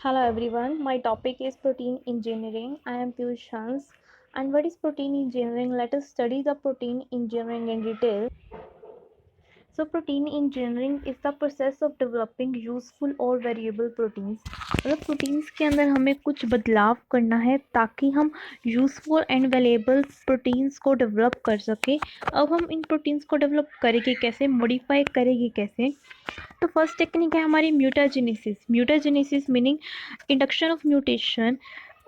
Hello everyone, my topic is protein engineering. I am Piyush Hans. And what is protein engineering? Let us study the protein engineering in detail. So protein engineering is the process of developing useful और variable proteins. मतलब proteins के अंदर हमें कुछ बदलाव करना है ताकि हम यूजफुल एंड वेलेबल प्रोटीन्स को डेवलप कर सके। अब हम इन प्रोटीन्स को डेवलप करेंगे कैसे, मॉडिफाई करेंगे कैसे। तो फर्स्ट टेक्निक है हमारी mutagenesis meaning induction of mutation.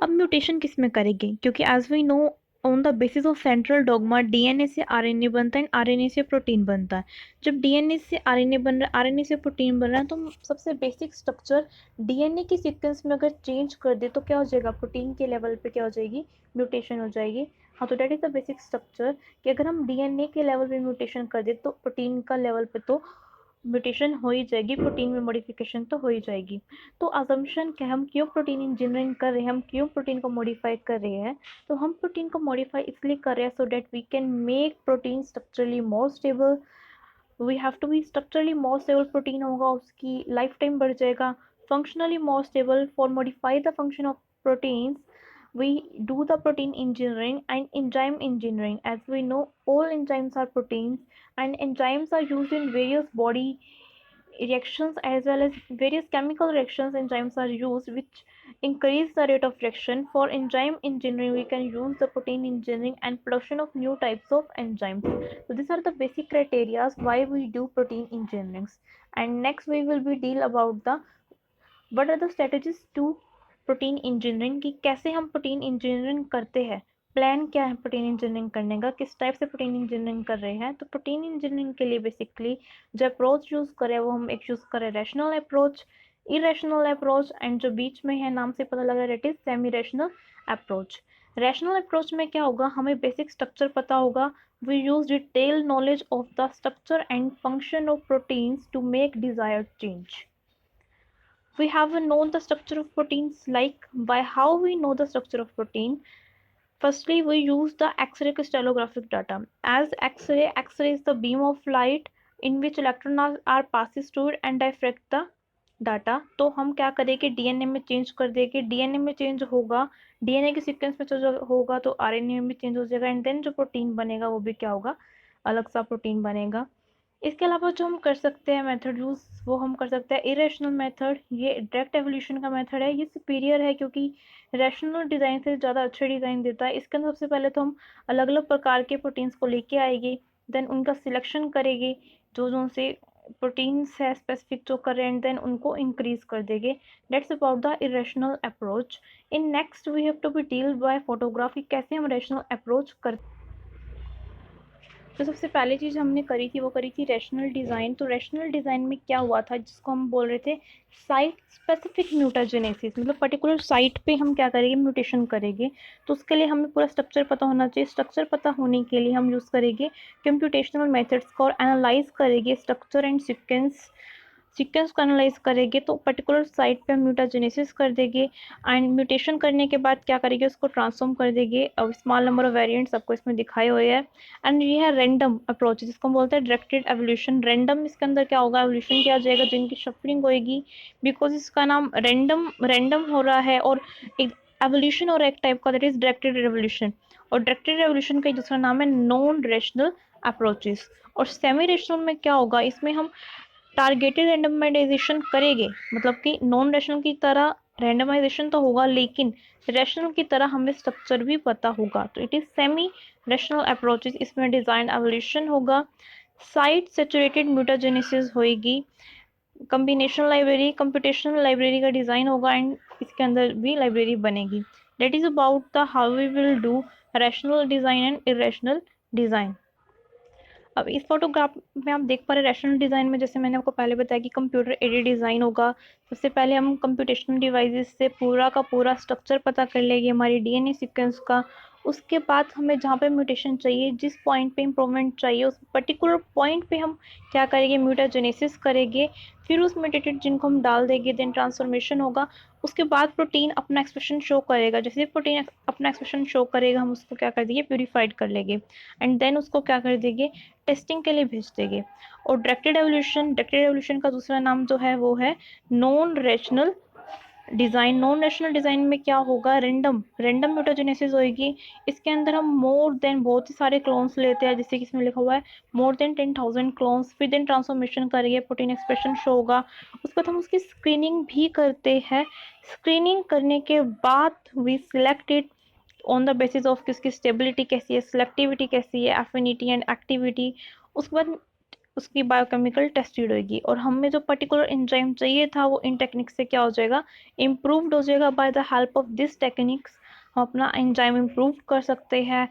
अब म्यूटेशन किस में करेंगे, क्योंकि as we know on the basis of central dogma DNA से आरएनए बनता है, आरएनए से प्रोटीन बनता है। जब डीएनए से आरएनए बन रहा है, आरएनए से प्रोटीन बन रहा है, तो सबसे बेसिक स्ट्रक्चर डीएनए की सीक्वेंस में अगर चेंज कर दे तो क्या हो जाएगा, प्रोटीन के लेवल पे क्या हो जाएगी, म्यूटेशन हो जाएगी। हाँ, तो that is the basic structure कि अगर हम डीएनए के लेवल पे म्यूटेशन कर दे तो प्रोटीन का लेवल पे तो म्यूटेशन हो ही जाएगी, प्रोटीन में मॉडिफिकेशन तो हो ही जाएगी। तो अजम्पशन क्या, हम क्यों प्रोटीन इंजीनियरिंग कर रहे हैं, हम क्यों प्रोटीन को मॉडिफाई कर रहे हैं। तो हम प्रोटीन को मॉडिफाई इसलिए कर रहे हैं so that we can make protein structurally more stable. We have to be structurally more stable, protein होगा उसकी लाइफ टाइम बढ़ जाएगा। Functionally more stable, for modify the function of proteins we do the protein engineering and enzyme engineering. As we know, all enzymes are proteins, and enzymes are used in various body reactions as well as various chemical reactions. Enzymes are used which increase the rate of reaction. For enzyme engineering we can use the protein engineering and production of new types of enzymes. So these are the basic criteria why we do protein engineering. And next we will be deal about the what are the strategies to protein engineering की, कैसे हम protein engineering करते हैं, plan क्या है protein engineering करने का, किस टाइप से प्रोटीन इंजीनियरिंग कर रहे हैं। तो प्रोटीन इंजीनियरिंग के लिए बेसिकली जो अप्रोच यूज़ करें वो हम एक यूज़ करें rational approach, irrational approach, and जो बीच में है नाम से पता लग रहा है it is semi rational approach. Rational approach में क्या होगा, हमें बेसिक स्ट्रक्चर पता होगा। We use detail knowledge of the structure and function of proteins to make desired change. We have known the structure of proteins. Like, by how we know the structure of protein, firstly we use the X-ray crystallographic data. As X-ray is the beam of light in which electrons are passes through it and diffract the data. तो हम क्या करेंगे, DNA में change कर देंगे, DNA में change होगा, DNA के सीक्वेंस में चेंज होगा तो आरएनए में चेंज हो जाएगा, एंड देन जो प्रोटीन बनेगा वो भी क्या होगा, अलग सा प्रोटीन बनेगा। इसके अलावा जो हम कर सकते हैं मेथड यूज़, वो हम कर सकते हैं इरेशनल मेथड। ये डायरेक्ट एवोल्यूशन का मेथड है, ये सुपीरियर है क्योंकि रैशनल डिज़ाइन से ज़्यादा अच्छे डिज़ाइन देता है। इसके अंदर सबसे पहले तो हम अलग अलग प्रकार के प्रोटीन्स को लेके आएंगे, देन उनका सिलेक्शन करेंगे, जो जो से प्रोटीन्स है स्पेसिफिक जो कर रहे हैं, देन उनको इंक्रीज कर देंगे। That's about the irrational approach. In next we have to be deal by photography, कैसे हम रैशनल अप्रोच करते। तो सबसे पहली चीज़ हमने करी थी वो करी थी रैशनल डिज़ाइन। तो रैशनल डिज़ाइन में क्या हुआ था, जिसको हम बोल रहे थे साइट स्पेसिफिक म्यूटाजेनेसिस, मतलब पर्टिकुलर साइट पे हम क्या करेंगे, म्यूटेशन करेंगे। तो उसके लिए हमें पूरा स्ट्रक्चर पता होना चाहिए। स्ट्रक्चर पता होने के लिए हम यूज़ करेंगे कंप्यूटेशनल मेथड्स को और एनालाइज करेंगे स्ट्रक्चर एंड सीक्वेंस को एनालाइज करेंगे। तो पर्टिकुलर साइट पे हम म्यूटाजेनेसिस कर देंगे, एंड म्यूटेशन करने के बाद क्या करेंगे, उसको ट्रांसफॉर्म कर देंगे। अब स्मॉल नंबर ऑफ वेरिएंट्स आपको इसमें दिखाए हुए हैं। एंड ये है रैंडम अप्रोच, जिसको हम बोलते हैं डायरेक्टेड एवोल्यूशन। रैंडम इसके अंदर क्या होगा, एवोल्यूशन किया जाएगा, जिनकी शफलिंग होएगी, बिकॉज इसका नाम रैंडम हो रहा है। और एक एवोल्यूशन और एक टाइप का, दैट इज डायरेक्टेड एवोल्यूशन। और डायरेक्टेड एवोल्यूशन का दूसरा नाम है नॉन रेशनल अप्रोचेस। और सेमी रेशनल में क्या होगा, इसमें हम टारगेटेड रैंडमाइजेशन करेंगे, मतलब कि नॉन रैशनल की तरह रैंडमाइजेशन तो होगा लेकिन रैशनल की तरह हमें स्ट्रक्चर भी पता होगा। तो it is semi rational approaches. इसमें डिजाइन एवोल्यूशन होगा, साइट सेचुरेटेड म्यूटाजेनेसिस होएगी, कम्बिनेशनल लाइब्रेरी कंप्यूटेशनल लाइब्रेरी का डिज़ाइन होगा, एंड इसके अंदर भी लाइब्रेरी बनेगी। That is about the how we will do rational design and irrational design. अब इस फोटोग्राफ में आप देख पा रहे हैं रैशनल डिज़ाइन में, जैसे मैंने आपको पहले बताया कि कंप्यूटर एडेड डिज़ाइन होगा। सबसे पहले हम कंप्यूटेशनल डिवाइसेस से पूरा का पूरा स्ट्रक्चर पता कर लेंगे हमारी डीएनए सीक्वेंस का। उसके बाद हमें जहाँ पे म्यूटेशन चाहिए, जिस पॉइंट पे इम्प्रूवमेंट चाहिए, उस पर्टिकुलर पॉइंट पे हम क्या करेंगे, म्यूटाजेनेसिस करेंगे। फिर उस म्यूटेटेड जिन को हम डाल देंगे, देन ट्रांसफॉर्मेशन होगा। उसके बाद प्रोटीन अपना एक्सप्रेशन शो करेगा। जैसे प्रोटीन अपना एक्सप्रेशन शो करेगा, हम उसको क्या कर देंगे, प्यूरीफाइड कर लेंगे, एंड देन उसको क्या कर देंगे, टेस्टिंग के लिए भेज देंगे। और डायरेक्टेड एवोल्यूशन का दूसरा नाम जो है वो है non rational design, non rational design में क्या होगा, रैंडम म्यूटाजेनेसिस होएगी। इसके अंदर हम मोर देन बहुत ही सारे क्लोन्स लेते हैं, जैसे कि इसमें लिखा हुआ है मोर देन 10,000 क्लोन्स, फिर देन ट्रांसफॉर्मेशन करेंगे, प्रोटीन एक्सप्रेशन शो होगा। उसके बाद हम उसकी स्क्रीनिंग भी करते हैं। स्क्रीनिंग करने के बाद we select it on the basis of कि उसकी स्टेबिलिटी कैसी है, सिलेक्टिविटी कैसी है, एफिनिटी एंड एक्टिविटी। उसके बाद उसकी बायोकेमिकल टेस्टेड होगी, और हमें जो पर्टिकुलर एंजाइम चाहिए था वो इन टेक्निक से क्या हो जाएगा, इम्प्रूव्ड हो जाएगा। By the help of this techniques हम अपना एंजाइम इम्प्रूव कर सकते हैं,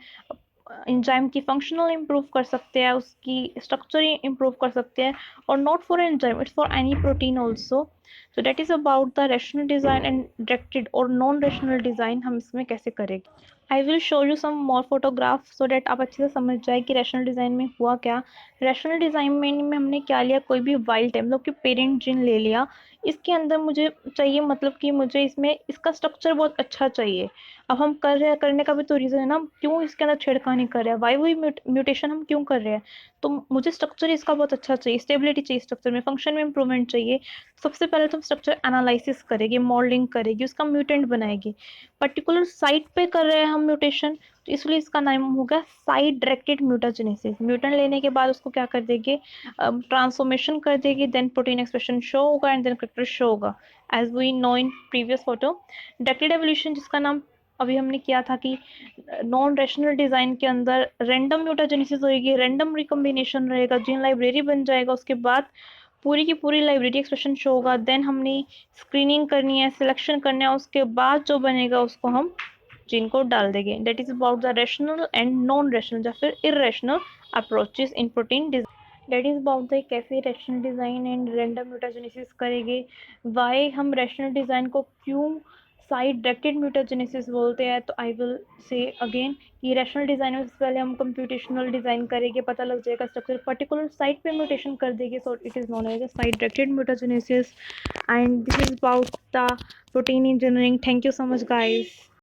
एंजाइम की फंक्शनल इम्प्रूव कर सकते हैं, उसकी स्ट्रक्चर इम्प्रूव कर सकते हैं, और not for enzyme, it's for any protein also. So that is about the rational design and directed और नॉन रेशनल डिजाइन हम इसमें कैसे करेंगे। I will show you some more photograph so that आप अच्छे से समझ जाए कि रैशनल डिज़ाइन में हुआ क्या। रैशनल डिज़ाइन में हमने क्या लिया, कोई भी वाइल्ड टाइप मतलब कि पेरेंट जीन ले लिया। इसके अंदर मुझे चाहिए, मतलब कि मुझे इसमें इसका स्ट्रक्चर बहुत अच्छा चाहिए। अब हम कर रहे हैं, करने का भी तो रीज़न है ना, क्यों इसके अंदर छेड़खानी कर रहे हैं, वाई वही म्यूटेशन हम क्यों कर रहे हैं। तो मुझे स्ट्रक्चर इसका बहुत अच्छा चाहिए, स्टेबिलिटी चाहिए स्ट्रक्चर में, फंक्शन में इंप्रूवमेंट चाहिए। सबसे पहले तो हम स्ट्रक्चर एनालिसिस करेंगे, मॉडलिंग करेगी, उसका म्यूटेंट बनाएगी। पर्टिकुलर साइट पे कर रहे हैं हम म्यूटेशन, तो इसलिए इसका नाम होगा साइट डायरेक्टेड म्यूटाजेनेसिस। म्यूटेंट लेने के बाद उसको क्या कर देंगे, ट्रांसफॉर्मेशन कर देगी, देन प्रोटीन एक्सप्रेशन शो होगा एंड देन करेक्टर शो होगा, as we know in previous photo. Directed evolution जिसका नाम अभी हमने किया था कि नॉन रेशनल डिजाइन के अंदर रैंडम म्यूटाजेनेसिस होगी, रैंडम रिकॉम्बिनेशन रहेगा, जीन लाइब्रेरी बन जाएगा, उसके बाद पूरी की पूरी लाइब्रेरी एक्सप्रेशन शो होगा, देन हमने स्क्रीनिंग करनी है, सिलेक्शन करना है, उसके बाद जो बनेगा उसको हम जीन को डाल देंगे। That is about the rational and non rational या फिर irrational approaches in protein design. That is about the कैसे rational design and random mutagenesis करेंगे, वाई हम रेशनल डिजाइन को क्यों साइड डायरेक्टेड म्यूटाजेनेसिस बोलते हैं। तो आई विल से अगेन कि रेशनल डिजाइन में सबसे पहले हम कंप्यूटेशनल डिजाइन करेंगे, पता लग जाएगा स्ट्रक्चर, पर्टिकुलर साइट पे म्यूटेशन कर देंगे, so it is known as a side directed mutagenesis. And this is about the protein engineering. Thank you so much, guys.